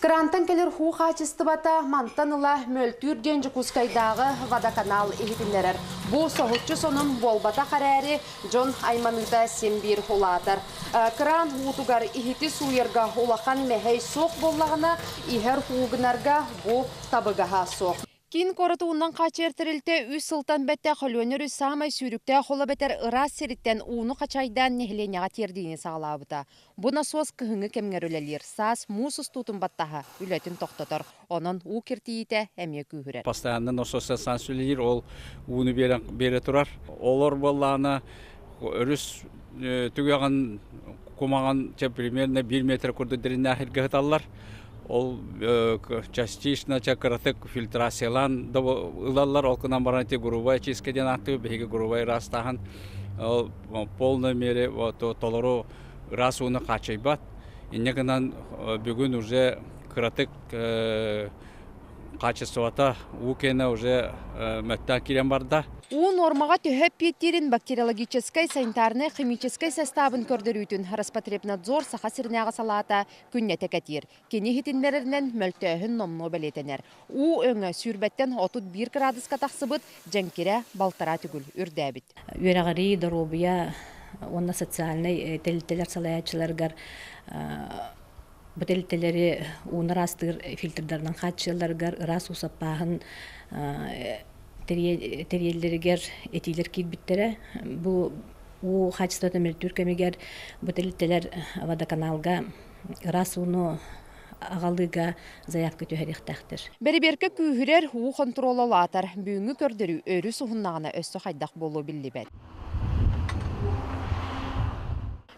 Крантан келер ху хачыстыбата мантаныла мөлтүр денжі кускайдағы водоканал ehitинлерер. Бу соғытчы сонун болбата қарәрі Джон Айманыда сенбир холатар. Кран хутугар ehiti суерга улахан мәхей соқ боллағына ихер хугынарға бу табыгаға соқ. Кин коратуунан качертирилте үс сылтан бетте холөнөр самай сүйрүктө хола бетер ырас сериттен ууну качайдан нехленяга тердиини сагалабыта. Бу насос кыһыңы кемгерөлелер саас мусус тутун баттаха үлөтүн токтотор. Онон уу киртиите эмие күүрер. Постоянно насос сансүлелер ол ууну бере турар. Олор болланы өрүс түгөгөн кумаган примерно 1 метр курдудерин ахирге хаталлар. Ол частично чакратык фильтрациялан ылалар олкынан баранте грубая чискеден аты беге грубая растахан полной мере толору расуны качайбат. Иннегенан бүгүн уже кратык качествота укена уже мәттә кирен барда. У нормага төһөп петтерин бактериологической, санитарный, химической составын көрдөрүтүн Роспотребнадзор саха сирнага салата күнне текетир. Кени хитинлеринен мөлтөһүн номно белетенер. У өңө сүрбеттен 31 градуска тахсыбыт жеңкире балтара түгүл үрдәбит. Үерагари доробия онна социальный телителер салаячыларгар бөтелтелери унарастыр фильтрдардан хатчыларгар рас усаппахын терьеллеригер этилер килбиттере бу у хачтата мертүркемигер бөтелтелер водоканалга расуну агалыга заявка төһәрихтәхтер. Бериберке күүһүрер хуу контрололатар бүгүнгү көрдөрү өрү суһуннагына өссө хайдак болуу биллибет.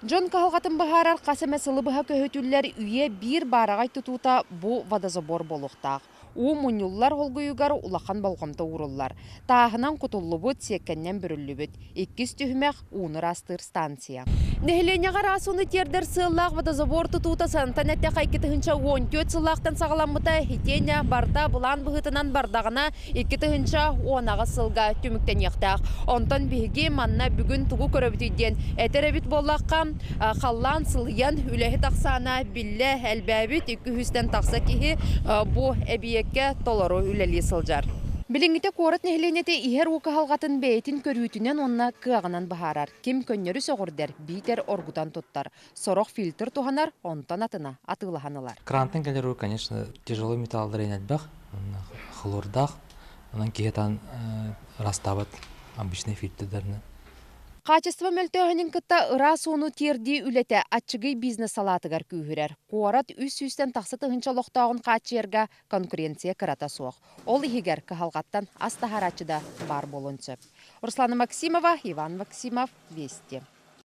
Джон Кахалгатын бахарар қасеме сылы бұға көһөтүллер үйе бир барағай тұтута бу водозабор болуқтақ. У мунюллар холгуюгар улахан болғамта уруллар. Тағынан құтуллы бұд секкеннен бүрілі бүд. 2 түхімек уыныр астыр станция. Нехленеғар асуны тердер сыллақ водозабор тұтута сантан әтті қайкетігінші 14 сыллақтан сағаламыта хитене барда бұлан бұғытынан бардағына 2 түхінші онаға сылға түміктен еқтақ. Онтан бігі манна бүгін тұғу көрөбітейден әтеребіт боллаққа қаллан сылыян үләхі тақсана білі әлбәбіт 200-тен тақса кеге бұ әбиекке толору үләлі сылжар. Билиңите корот нехленете ихер укахалгатын бейтин көрүүтүнен онна кыагынан бахарар. Ким көннөрү соғырдер, битер оргутан туттар. Сорох фильтр туханар, онтан атына атылаханылар. Крантын келеру, конечно, тяжелый металлдар енетбах, хлордах, онан киетан растават обычный фильтрдерны. Качество мөлтөһөнүн кытта ыра сууну тирди үлете аччыгый бизнес салатыгар күүһүрер. Куарат үс-үстен тахсыты хынчалоқтауын качерга конкуренция кырата суох. Ол ихигер кахалгаттан астахарачыда бар болунчу. Руслана Максимова, Иван Максимов, Вести.